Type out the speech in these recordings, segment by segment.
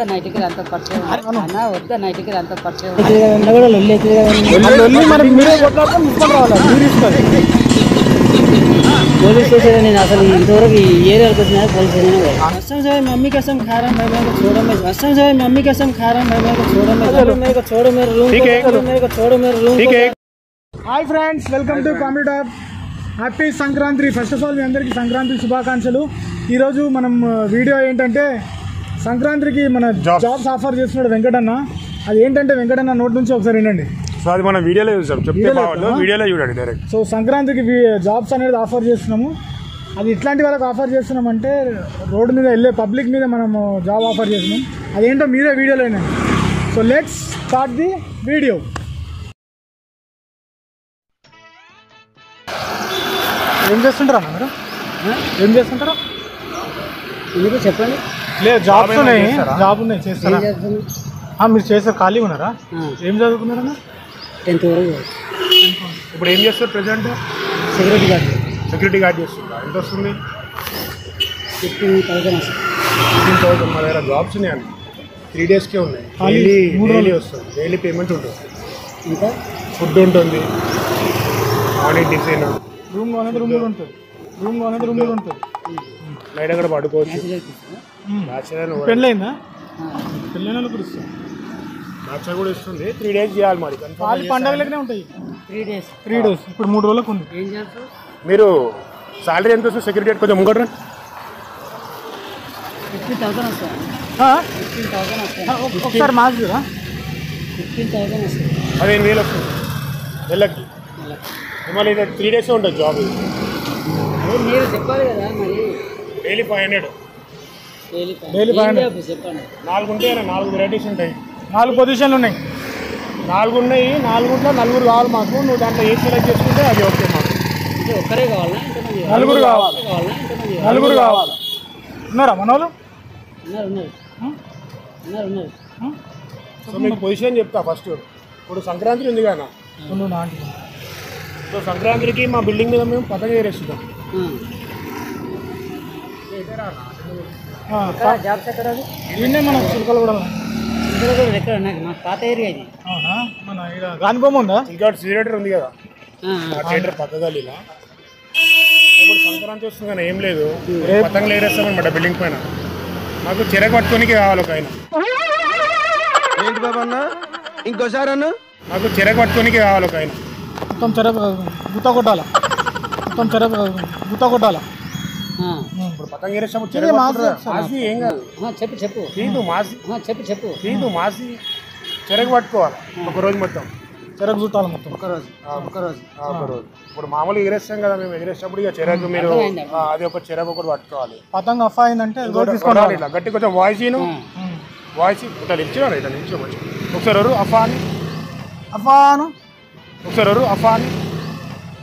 వద్ద నైట్కి అంత పరిచయం అన్న వద్ద నైట్కి అంత పరిచయం పోలీస్ स्टेशन నేను అసలు ఇంతవరకు ఈ ఏరియాకి వచ్చినా పోలీస్ स्टेशन कसम से मम्मी कसम खा रहा मैं मेरे को छोड़ो मैं कसम से मम्मी कसम खा रहा मैं मेरे को छोड़ो मैं मेरे को छोड़ो मेरे रूम मेरे को छोड़ो मेरे रूम ठीक है। Hi friends, welcome to comedy top. Happy Sankranti. First of all మీ అందరికీ సంక్రాంతి శుభాకాంక్షలు. ఈరోజు మనం వీడియో ఏంటంటే సంక్రాంతికి మన జాబ్స్ ఆఫర్ చేస్తున్నాడు వెంకటన్న. అది ఏంటంటే వెంకటన్న నోట్ నుంచి ఒకసారి వినండి. సో అది మనం వీడియోలో చూసాం, వీడియోలో చూడండి డైరెక్ట్. సో సంక్రాంతికి జాబ్స్ అనేది ఆఫర్ చేస్తున్నాము. అది ఇట్లాంటి వాళ్ళకి ఆఫర్ చేస్తున్నామంటే రోడ్డు మీద వెళ్ళే పబ్లిక్ మీద మనము జాబ్ ఆఫర్ చేస్తున్నాం. అదేంటో మీరే వీడియోలో వినండి. So let's start the video. ఏం చేస్తుంటారా మీరు? ఏం చేస్తుంటారా ఎందుకు చెప్పండి. లేదు, జాబ్స్ ఉన్నాయి, జాబ్ ఉన్నాయి, చేస్తారా? మీరు చేస్తారు, ఖాళీగా ఉన్నారా? ఏం చదువుకున్నారన్నా? 10th వరకు. ఇప్పుడు ఏం చేస్తారు ప్రెసెంట్? సెక్యూరిటీ గార్డ్ చేస్తుందా? ఎంత వస్తుంది? 15,000 వస్తుంది. 15,000. మా దగ్గర జాబ్స్ ఉన్నాయండి, 3 daysకే ఉన్నాయి. డైలీ వస్తుంది, డైలీ పేమెంట్ ఉంటుంది. ఇంకా ఫుడ్ ఉంటుంది, మార్నింగ్ టిఫిన్, రూమ్ అనేది రూమ్ ఉంటుంది, నైట్ అక్కడ పడుకోవచ్చు. పెళ్ళైందా? పెళ్ళైన వాళ్ళు కూడా ఇస్తాం, నాచర్ కూడా ఇస్తుంది. 3 days చేయాలి మరి. వాళ్ళు పండగలనే ఉంటాయి. 3 days. ఇప్పుడు 3 రోజులకు ఉంది. ఏం చేస్తారు మీరు సాలరీ ఎంత వస్తుంది? సెక్యూరిటీ కొంచెం ముంగట్రా. 15,000 వస్తుంది. 15,000 వస్తుంది. ఒకసారి మార్చురా. 15,000 వస్తుంది. 15,000 వస్తుంది నెలకి. మళ్ళీ 3 days ఉంటుంది జాబ్. మీరు చెప్పాలి కదా మరి. డైలీ 500. డైలీ 500 చెప్పండి. 4 ఉంటాయి, 4 వెరైటీస్ ఉంటాయి, 4 పొజిషన్లు ఉన్నాయి. 4 ఉన్నాయి. 4 4 కావాలి మాకు. నువ్వు దాంట్లో ఏ సెలెక్ట్ చేసుకుంటే అది ఓకే మాకు. అంటే ఒక్కరే కావాలా? ఇంతమంది నలుగురు కావాలి. నలుగురు కావాలి. ఉన్నారా మన వాళ్ళు? ఉన్నారు. సో మీకు పొజిషన్ చెప్తా ఫస్ట్. ఇప్పుడు సంక్రాంతి ఉంది కదా, సో సంక్రాంతికి మా బిల్డింగ్ మీద మేము పతంగ ఎగరేస్తున్నాం. జాబ్స్ ఎక్కడ? దీన్నే మన చిలకలు కూడా ఎక్కడ? నాకు పాత ఏరియా ఇది. అవునా? మన ఇక్కడ గాని బొమ్మ ఉందా? ఇంకా థియేటర్ ఉంది కదా, ఆ థియేటర్ పక్కగా ఇలా. ఇప్పుడు సంక్రాంతి వస్తుంది కానీ ఏం లేదు, పతంగులు ఎగరేస్తామన్నమాట బిల్డింగ్ పైన. మాకు చెరకు పట్టుకోనికి కావాలి ఒక ఆయన. ఏంటి బాబా అన్న? ఇంకోసారి అన్న? మాకు చెరకు పట్టుకోనికి కావాలి ఒక ఆయన. మొత్తం గుత్త కొట్టాలా? ఇప్పుడు పతంగ ఎగరేస్తాము, చెరకు మాసి ఏం కాదు. చెప్పు తీదు మాసి, చెప్పు తీదు మాసి చెరకు పట్టుకోవాలి ఒక రోజు మొత్తం. చెరకు చుట్టాలి మొత్తం ఒక రోజు. ఇప్పుడు మామూలుగా ఎగరేస్తాం కదా మేము, ఎగరేసినప్పుడు ఇక చెరకు మీరు అది ఒక చెరకు ఒకటి పట్టుకోవాలి. పతంగ అఫ్ అయిందంటే ఇట్లా గట్టి కొంచెం వాయిస్ ఇట్లా నిల్చోవాలి. ఇట్లా నిల్చోవచ్చు. ఒకసారి అఫాను ఒకసారి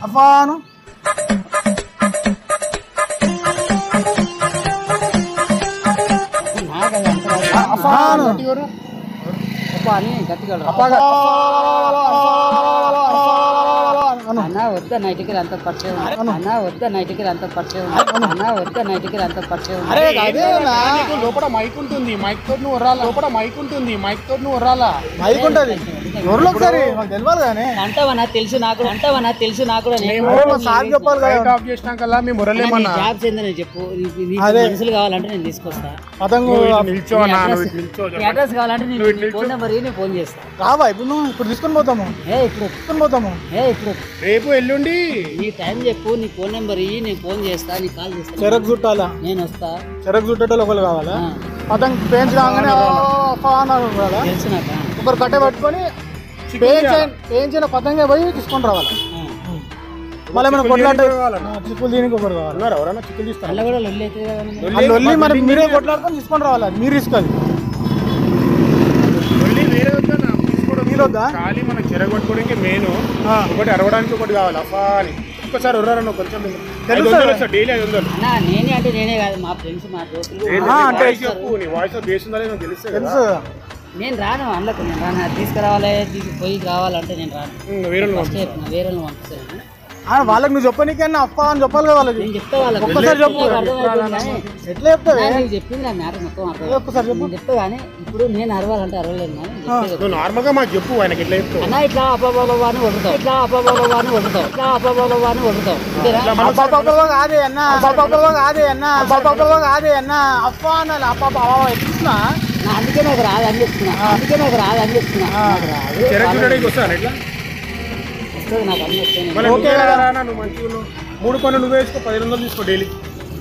అఫాను. అన్న వద్ద నైట్కి అంత పరిచయం. వద్ద నైట్కి అంత పరిచయం. లోపల మైక్ ఉంటుంది, మైక్ తోటి నువ్వు వరాలా. మైక్ ఉంటుంది. అంటావన్నా తెలుసు నాకు, ఆఫ్ చేసినాకల్లా మీ మురళేమన్నా జాబ్స్ ఏందని చెప్పు. మనుషులు కావాలంటే నేను తీసుకొస్తా. నిల్చో అడ్రస్ కావాలంటే నేను ఫోన్ నెంబర్ నేను ఫోన్ చేస్తాను. రావా? ఇప్పుడు తీసుకొని పోతాము. ఇప్పుడు రేపు ఎల్లుండి నీ టైం చెప్పు, నీ ఫోన్ నెంబర్ ఇయ్యి, నేను ఫోన్ చేస్తా, నీ కాల్ చేస్తా. చెరకు చుట్టాలా? నేను వస్తా. చెరకు చుట్టేటోళ్ళు ఒకళ్ళు కావాలా? పతంగ పెయింట్ కాగానే తెలుసు నాకు. ఒకరు కట్టే పట్టుకొని పెయించిన పతంగా పోయి తీసుకొని రావాలి. మళ్ళీ మనం కొట్లాట చిక్కులు దీనికి ఒకరు కావాలి. ఎవరైనా చిక్కులు తీస్తారు. అలా కూడా లొల్లి అవుతుంది కదా. మరి మీరే కొట్లాడుకొని తీసుకొని రావాలి. మీరు తీసుకోవాలి. ఖాళీ మన చెరకు పట్టుకోవడానికి మెయిన్ ఒకటి, అరవడానికి ఒకటి కావాలి. అఫా అని ఒక్కసారి ఉర్రారన్న కొంచెం డైలీ 500. నేనే అంటే నేనే కాదు, మా ఫ్రెండ్స్ మా దోస్తులు. చెప్పు, నీ వాయిస్ బేస్ ఉందా నాకు తెలుసు. నేను రాను, అందుకు నేను రాను. తీసుకురావాలి, పోయి రావాలంటే నేను రాను. వేరే పంపిస్తాను. వాళ్ళకి నువ్వు చెప్పనీకన్నా అప్ప అని చెప్పాలి కదా వాళ్ళకి. నేను చెప్తా వాళ్ళకి. ఒక్కసారి చెప్పు. ఎట్లా చెప్తావు? నీకు చెప్పింది నా మ్యాటర్ మొత్తం. ఒక్కసారి చెప్పు. చెప్తా కానీ ఇప్పుడు నేను అరవాలంటే అరవలేదు నువ్వు నార్మల్గా మాకు చెప్పు ఆయనకి ఎట్లా చెప్తావు అన్న ఇట్లా అబ్బబాబా అని వండుతావు ఇట్లా అబ్బబాబా అని వండుతావు ఇట్లా అబ్బబాబా అని వండుతావు కాదే అన్న కాదే అన్న కాదే అన్న అప్పా అనాలి అప్పా ఎట్లా అందుకే నాకు రాదు అని చెప్తున్నా వస్తాను ఎట్లా వస్తుంది నాకు అన్ని వస్తాయి ఓకే నువ్వు మంచిగా 3 పనులు నువ్వు వేసుకో 1500 తీసుకో డైలీ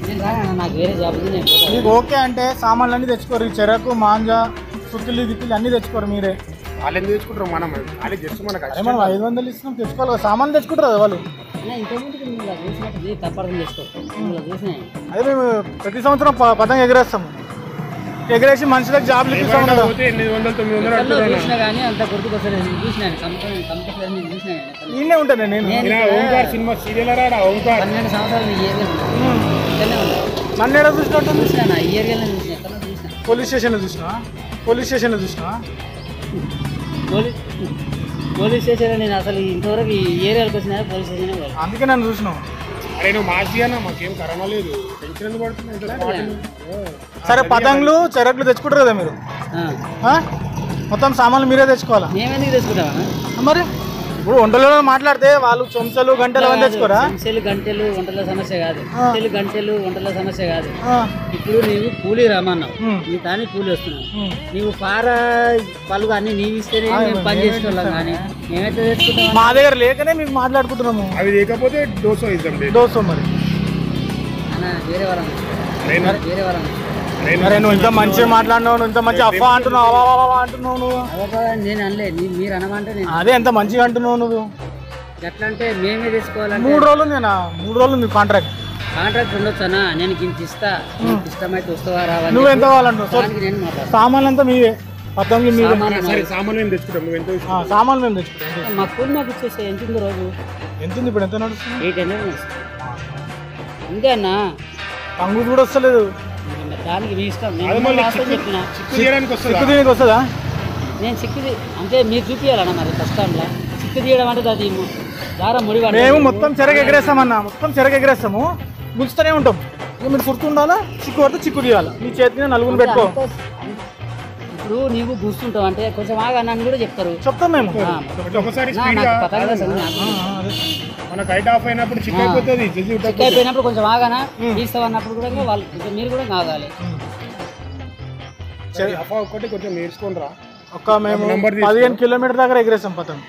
నేను రానా నాకు వేరే జాబ్ ఉంది నేను పోతా. మీకు ఓకే అంటే సామాన్లు అన్నీ తెచ్చుకోరు ఈ చెరకు మాంజా సుత్తులు దిక్కులు అన్నీ తెచ్చుకోరు మీరే వాళ్ళు ఎందుకు తెచ్చుకుంటారు మనం వాళ్ళు జస్ట్ మనకు అదే మనం 500 ఇస్తున్నాం తెచ్చుకోవాలి కదా, సామాన్లు తెచ్చుకుంటారు కదా వాళ్ళు. అన్న ఇంతకుముందుకు నువ్వు ఇలా చూసినట్టు తప్పర్థం చేసుకో ఇలా చూసినాయి అదే మేము ప్రతి సంవత్సరం పతంగ ఎగరేస్తాము, ఎగరేసి మనుషులకు జాబ్లు ఇప్పిస్తాం కదా. పోతే 800 900 చూసినా కానీ అంత గుర్తుకొస్తలేదు నేను చూసినాను కంపెనీ నేను చూసినాను ఈయనే ఉంటాను నేను. ఓంకార్ సినిమా సీరియల్ రాడా ఓంకార్ 12 సంవత్సరాలు ఈ ఏరియాలో ఇక్కడనే ఉన్నా నన్ను ఏడా చూసినట్టు చూసినా ఈ ఏరియాలో చూసిన ఎక్కడ చూసినా పోలీస్ స్టేషన్లో చూసినా పోలీస్ స్టేషన్లో నేను అసలు ఇంతవరకు ఈ ఏరియాలకు వచ్చినా పోలీస్ స్టేషన్ అందుకే నన్ను చూసినావు. అరే నువ్వు మార్చి అన్న మాకేం కరోనా లేదు టెన్షన్ ఎందుకు పడుతుంది సరే పతంగులు చెరకులు తెచ్చుకుంటారు కదా మీరు, మొత్తం సామాన్లు మీరే తెచ్చుకోవాలా? మేమెందుకు తెచ్చుకుంటామా మరి ఇప్పుడు వంటలలో మాట్లాడితే వాళ్ళు చెంచాలు గంటలు అవన్నీ తెచ్చుకోరా? చెంచాలు గంటలు వంటల సమస్య కాదు, చెంచాలు గంటలు వంటల సమస్య కాదు. ఇప్పుడు నీవు కూలీ రమ్మన్నావు, నీ దాన్ని కూలీ వస్తున్నావు, నీవు పార పలుగు అన్ని నీవు ఇస్తేనే మేము పని చేసుకోవాలం, కానీ మేమైతే తెచ్చుకుంటాం. మా దగ్గర లేకనే మీకు మాట్లాడుకుంటున్నాము. అవి లేకపోతే డోసో ఇద్దాం దోశ మరి అన్న వేరే వాళ్ళం వేరే వాళ్ళం అరే నువ్వు ఇంత మంచిగా మాట్లాడినావు, నువ్వు ఇంత మంచి అఫ్వా అంటున్నావు, అంటున్నావు నువ్వు. నేను అనలే మీరు అనమంటే నేను అదే ఎంత మంచిగా అంటున్నావు నువ్వు. ఎట్లా అంటే మేమే తెచ్చుకోవాలంటే 3 రోజులు మీ కాంట్రాక్ట్ ఉండొచ్చనా, నేను ఇంత ఇస్తా, ఇష్టమైతే వస్తావా రావాలి, నువ్వు ఎంత కావాలంటున్నావు? దానికి నేను మాట్లాడతాను. సామాన్లు అంతా మీవే, పతంగులు మీవే. సరే సామాన్లు మేము తెచ్చుకుంటాం నువ్వు ఎంత సామాన్లు మేము తెచ్చుకుంటాం. మా కూలి మాకు ఇచ్చేస్తే ఎంత ఉంది రోజు? ఎంత ఉంది ఇప్పుడు, ఎంత నడుస్తుంది? 800 అంతే అన్న, పంగు కూడా వస్తలేదు. దానికి మీ ఇష్టం. అది మళ్ళీ చెప్పిన చిక్కు తీయడానికి వస్తుందా? చిక్కు దీనికి వస్తుందా? నేను చిక్కు అంటే మీరు చూపించాలన్న మరి ఫస్ట్ టైంలో చిక్కు తీయడం అంటే అది దారం ముడి మేము మొత్తం చెరగ ఎగరేస్తామన్నా, మొత్తం చెరగ ఎగరేస్తాము, గుంచుతూనే ఉంటాం. ఇక మీరు గుర్తుండాలా, చిక్కు పడితే చిక్కు తీయాలి, మీ చేతిని నలుగురు పెట్టుకో. ఇప్పుడు నీవు గుర్తుంటావు అంటే కొంచెం ఆగా నన్ను కూడా చెప్తారు, చెప్తాం మేము. ఒకసారి నాకు పతంగా నాకు మన కైట్ ఆఫ్ అయినప్పుడు చిక్ అయిపోతుంది, చిక్ అయిపోయినప్పుడు కొంచెం ఆగానా తీస్తావు అన్నప్పుడు కూడా వాళ్ళు కొంచెం మీరు కూడా ఆగాలి. ఒక్కటి కొంచెం నేర్చుకోండి రా. మేము 15 కిలోమీటర్ దగ్గర ఎగరేస్తాం పతంగ.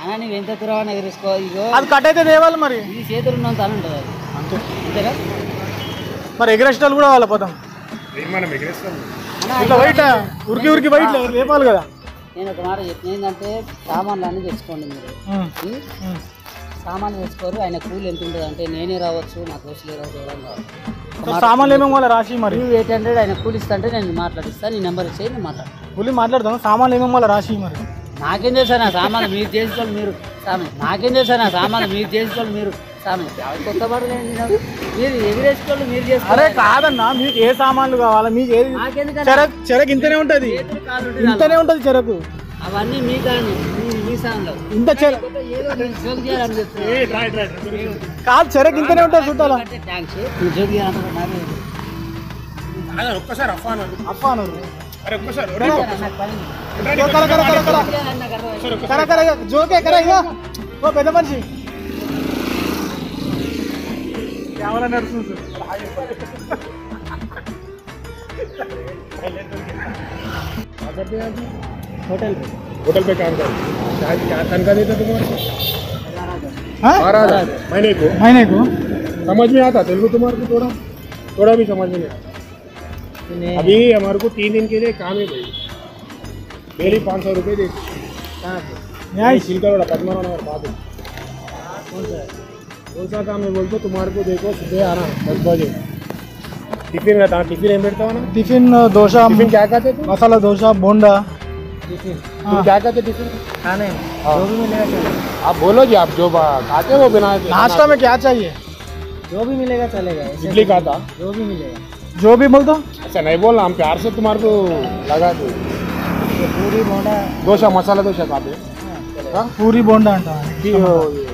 అన్నా నువ్వు ఎంత దూరం ఎగరేసుకో, ఇగో అది కట్ అయితే తేవాలి మరి, ఇది చేతులు ఉన్నంత అని ఉంటుంది అది అంతే. అంతేనా? మరి ఎగరేసేటోళ్ళు కూడా వాళ్ళ పతంగ మనం ఎగరేస్తాం ఇట్లా బయట ఉరికి బయట లేపాలి కదా. నేను ఒక మాట చెప్పిన ఏంటంటే సామాన్లు అన్నీ తెచ్చుకోండి మీరు, సామాన్లు తెచ్చుకోరు, ఆయన కూలి ఎంత ఉంటుంది అంటే నేనే రావచ్చు, నా దోస్తులే రావచ్చు, ఎవరైనా రావచ్చు. సామాన్లు ఏమేమో వాళ్ళ రాసి మరి, నువ్వు 800 ఆయన కూలి ఇస్తా అంటే నేను మాట్లాడిస్తాను, నీ నెంబర్ ఇచ్చేయి నేను మాట్లాడు. కూలి మాట్లాడతాను, సామాన్లు ఏమేమో వాళ్ళ రాసి మరి. నాకేం చేశాను ఆ సామాన్లు మీరు చేసుకోవాలి, మీరు సామాన్ నాకేం చేశాను ఆ సామాన్లు మీరు చేసుకోవాలి, మీరు సామాన్ కొత్త పడలేదు మీరు ఎగిరేసుకోవాలి, మీరు చేసుకోవాలి. అరే కాదన్నా, మీకు ఏ సామాన్లు కావాలా, మీకు ఏది చెరకు ఇంతనే ఉంటుంది, ఇంతనే ఉంటుంది చెరకు, అవన్నీ మీ కానీ మీ సామాన్లు ఇంత చెరకు ఏదో జోక్ చేయాలని చెప్తాను కాదు, చెరకు ఇంతనే ఉంటుంది చుట్టాలా. థ్యాంక్స్ జోక్ చేయాలంటే ఒక్కసారి అఫాను అరే ఒక్కసారి జోకే కరా ఇక ఓ పెద్ద మనిషి కెమెరా నడుస్తుంది. होटल पे काम कर क्या तनख्वाह देता तुम्हारे महीने को समझ में आता तेलुगु तुम्हारे को थोड़ा भी समझ में नहीं आता. अभी हमारे को 3 दिन के लिए काम है भाई, डेली 500 रुपये देते. सिलकर पद्मा नगर बात है. कौन सा काम है बोलते तुम्हारे को, देखो सुबह आना 10 बजे टिफिन रहता. टिफिन ఏం పెడతావా? टिफिन దోశ. टिफिन क्या खाते थे? मसाला डोसा बोंडा. टिफिन तुम क्या खाते टिफिन? खाने जो भी मिलेगा चलेगा. आप बोलो जी, आप जो खाते हो बिना नाश्ता में क्या चाहिए? जो भी मिलेगा चलेगा. इडली खाता जो भी मिलेगा, जो भी बोल दो. ऐसा नहीं बोलना, हम प्यार से तुम्हारे को लगा दो. पूरी बोंडा डोसा मसाला डोसा खाते पूरी बोंडा अंटा.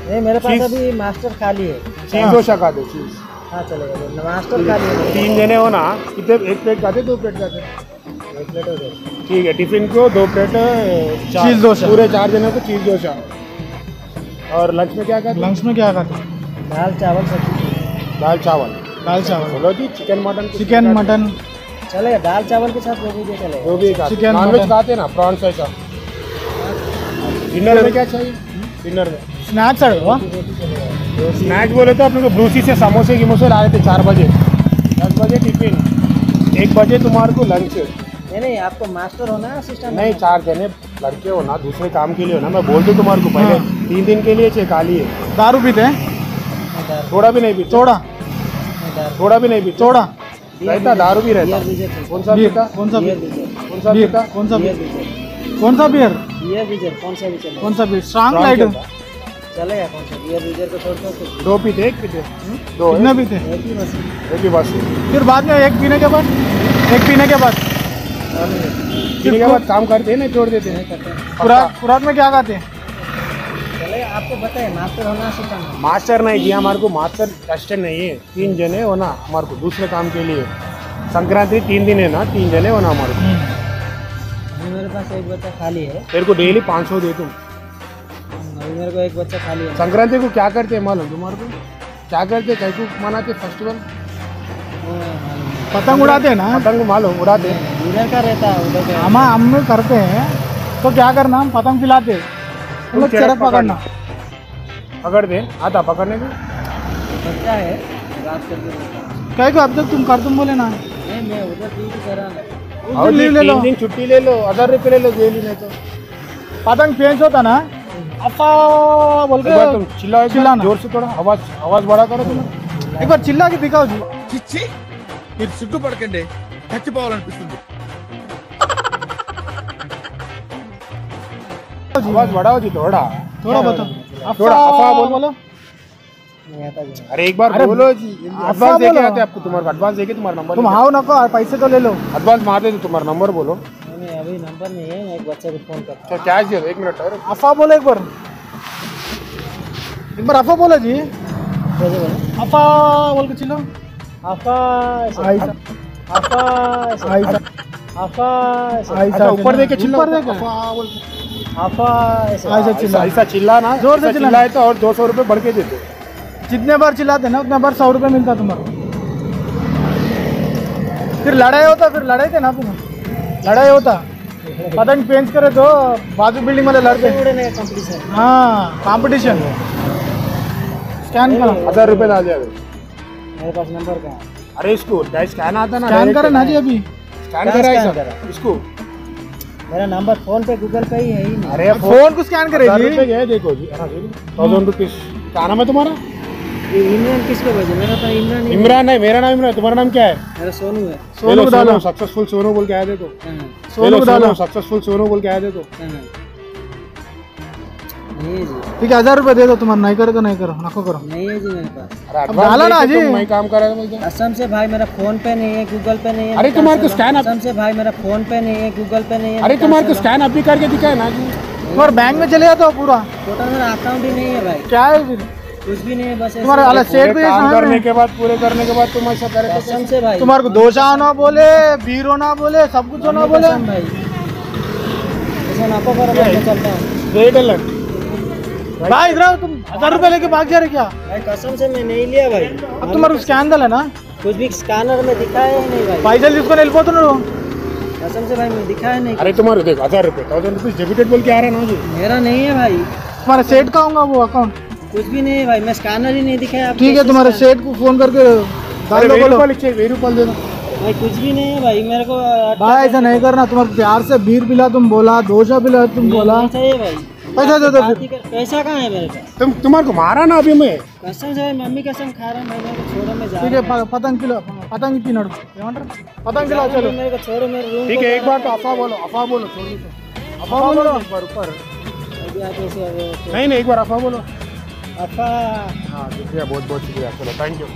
नहीं मेरे पास अभी मास्टर खाली है. चीज डोसा खाते चीज. हाँ चलेगा, मास्टर खाली है. 3 जने हो ना, कितने एक प्लेट खाते 2 प्लेट खाते? 1 प्लेट हो गया. ठीक है, टिफिन को 2 प्लेट चीज़ डोसा। पूरे 4 जनों को चीज़ डोसा। और लंच में क्या खाते? लंच में क्या खाते? दाल चावल सब्जी। दाल चावल। दाल चावल। बोलो जी, चिकन मटन। चिकन मटन चलेगा, दाल चावल के साथ वो भी दे चलेगा। जो भी खाते। Chicken nonveg mutton. खाते ना, प्रॉन्स ऐसा। डिनर में क्या चाहिए? डिनर में स्नैक्स अड़वा स्नैक्स बोले तो अपने को ब्रूसी से समोसे गिमोसे लाए थे 4 बजे। 10 बजे टिफिन, 1 बजे तुम्हारे को लंच। नहीं, आपको मास्टर होना है असिस्टेंट? नहीं, 4 जने लड़के हो ना, दूसरे काम के लिए हो ना। मैं बोल दूँ तुम्हारे को पहले 3 दिन के लिए खाली है। दारू पीते हैं? थोड़ा भी नहीं पीते। सोडा थोड़ा भी नहीं पीते। सोडा रहता, दारू भी रहता। कौन सा पीता? कौन सा बियर बियर? बीजर, कौन सा पीता? कौन सा बियर बियर? बीजर, कौन सा बियर? बियर बीजर कौन सा भी चलेगा। कौन सा बियर? स्ट्रांग Strong लाइट चलता। चलेगा कौन सा? बियर बीजर को छोड़ दो तो 2 पीते, 1 पीते, 2 कितना पीते हैं? एक ही बस। एक ही बस। फिर बाद में एक पीने के बाद पीने के बाद काम करते हैं ना, छोड़ देते हैं। खुराक में क्या खाते हैं? चलेगा, आपको बताए मास्टर होना असिस्टेंट होना। मास्टर नहीं दिया हमारे को, मास्टर असिस्टेंट नहीं है। 3 जने हो ना हमारे को दूसरे काम के लिए। संक्रांति 3 दिन है ना, 3 जने हो ना हमारे को। अभी मेरे पास एक बच्चा खाली है। तेरे को डेली 500 दे दूँ। अभी मेरे को एक बच्चा खाली है। संक्रांति को क्या करते हैं मालूम तुम्हारे को? क्या करते, कैसे मनाते फेस्टिवल? पतंग उड़ाते हैं ना? पतंग मालूम उड़ाते हैं। इधर का रहता है, उधर का। हम करते हैं तो क्या करना, हम पतंग पिलाते हैं, हम लोग चरक पकड़ना। पकड़ दे, आता पकड़ने को। बच्चा है, बात करके रहता है। क्या को अब तक तुम कर तुम बोले ना? नहीं, मैं उधर ड्यूटी कर रहा हूँ। और लीव ले लो। 3 दिन छुट्टी ले लो, 1000 रुपये ले लो डेली। नहीं तो पतंग पेंच होता ना, अफा बोल एक बार तुम के चिल्लाओ, चिल्लाना। जोर से थोड़ा आवाज बड़ा करो तुम। एक बार चिल्ला के दिखाओ जी। చిచ్చి మీరు సిగ్గుపడకండి చచ్చిపోవాలనిపిస్తుంది आवाज बढ़ाओ जी थोड़ा। थोड़ा बताओ। थोड़ा अफा बोलो। नहीं आता जी। अरे एक बार अरे बोलो जी। अफा एडवांस देके बोलो। आते आपको, तुम्हारे एडवांस देके तुम्हारा नंबर। तुम हाओ नको, पैसे तो ले लो। एडवांस मार दे, तुम्हारा नंबर बोलो। नहीं, अभी नंबर नहीं है, मैं एक बच्चे को फोन करता अच्छा कैश दे दो, 1 मिनट और। अफा बोलो एक बार अफा बोलो जी। हूँ। कैसे बोले? अफा बोल के चिल्लो। आफा ऐसे, आइसा आफा ऐसे, आइसा आफा ऐसे, अच्छा ऊपर देके चिल्ला। ऊपर देके। अफा बोल के। आफा ऐसे। ऐसा चिल्ला। ऐसा चिल्ला ना, जोर से ऐसा चिल्लाना। चिल्लाए तो और 200 रुपये बढ़ के देते। जितने बार चिल्लाते ना उतने बार 100 रुपये मिलता तुम्हारा। फिर लड़ाई होता, फिर लड़ाई थे ना तुम, लड़ाई होता। पतंग पेंच करे तो बाजू बिल्डिंग वाले लड़ते। उड़ने का कंपटीशन। हाँ, कंपटीशन। स्कैन करो। 1000 रुपये डाल दिया। मेरे पास नंबर कहाँ है? अरे इसको स्कैन आता ना, स्कैन करे ना जी अभी। स्कैन कहाँ करा स्कैन ऐसा करा? इसको। मेरा नंबर फोन पे गूगल पे ही है ही नहीं। अरे फोन को स्कैन करे 1000 जी। रुपये गए, देखो जी। 1000 रुपीज। क्या नाम है तुम्हारा? ये इमरान किसको भेजे? मेरा तो इमरान ही है। इमरान है, मेरा नाम इमरान। तुम्हारा नाम क्या है? मेरा सोनू है। सोनू को डालो। सक्सेसफुल सोनू बोल के आया देखो। हाँ, सोनू को डालो। सक्सेसफुल सोनू बोल के आया देखो। हाँ। नहीं है जी, ठीक है, 1000 रुपये दे दो। तुम्हारा नहीं करे तो नहीं करो, नको करो। नहीं है जी मेरे पास। अरे अब डाला ना जी। मैं काम कर रहा बोलते। कसम से भाई मेरा फोन पे नहीं है, गूगल पे नहीं है। अरे मैं तुम्हारे को कहाँ से स्कैन लाऊं? कसम से भाई मेरा फोन पे नहीं है, गूगल पे नहीं है। अरे मैं तुम्हारे को कहाँ से स्कैन अभी करके दिखाए ना जी। तुम्हारे बैंक में चले जाता हो पूरा। लाऊं? टोटल मेरा अकाउंट ही नहीं है भाई, क्या है फिर कुछ भी नहीं है, बस ऐसे। तुम्हारा अलग सेट पूरे पे काम है करने के बाद, पूरे करने के बाद तुम ऐसा करे तो कसम से भाई, तुम्हारे को दोषा ना बोले, बीरो ना बोले, सब कुछ ना बोले। कसम भाई, ऐसा नापो करो, मैं चलता हूँ रेड अलर्ट। भाई इधर आओ, तुम 1000 रुपये लेके भाग जा रहे क्या? भाई। कसम से मैं नहीं लिया भाई। अब तुम्हारे को स्कैन है ना, कुछ भी स्कैनर में दिखाया ही नहीं भाई। पैसे తీసుకొని వెళ్ళిపోతున్నారు। कसम से भाई मैं दिखाया नहीं। अरे तुम्हारे देखो 1000 रुपये, 1000 रुपीज डेबिटेड बोल के आ रहा है ना जी। मेरा नहीं है भाई, तुम्हारा सेठ का होगा वो अकाउंट। कुछ भी नहीं है भाई, मैं स्कैनर ही नहीं दिखाया आपको। ठीक है, तुम्हारे सेठ को फोन करके डाल अरे दो, 1000 बोलो रुपये लिखिए, 1000 रुपये दे दो। भाई कुछ भी नहीं है भाई मेरे को। भाई ऐसा नहीं करना। तुम्हारे प्यार से बीर पिला तुम बोला, दोषा पिला तुम बोला। नहीं चाहिए भाई, पैसा दे दो फिर। पैसा कहाँ है मेरे पास? तुम्हारे को मारा ना अभी मैं। कसम से भाई, मम्मी कसम खा रहा हूँ मैं, मेरे को छोड़ो, मैं जा ठीक रहा है, पतंग पिला, पतंग पीनड़ ఏమంటారు पतंग पिलाओ हूँ। चलो। मेरे को छोड़ो, मेरे रूम ठीक है, एक बार तो अफा बोलो, अफा बोलो, छोड़ दो। अफा बोलो एक बार ऊपर। नहीं नहीं, एक बार अफा बोलो। अफा। हाँ शुक्रिया, बहुत बहुत शुक्रिया। चलो थैंक यू।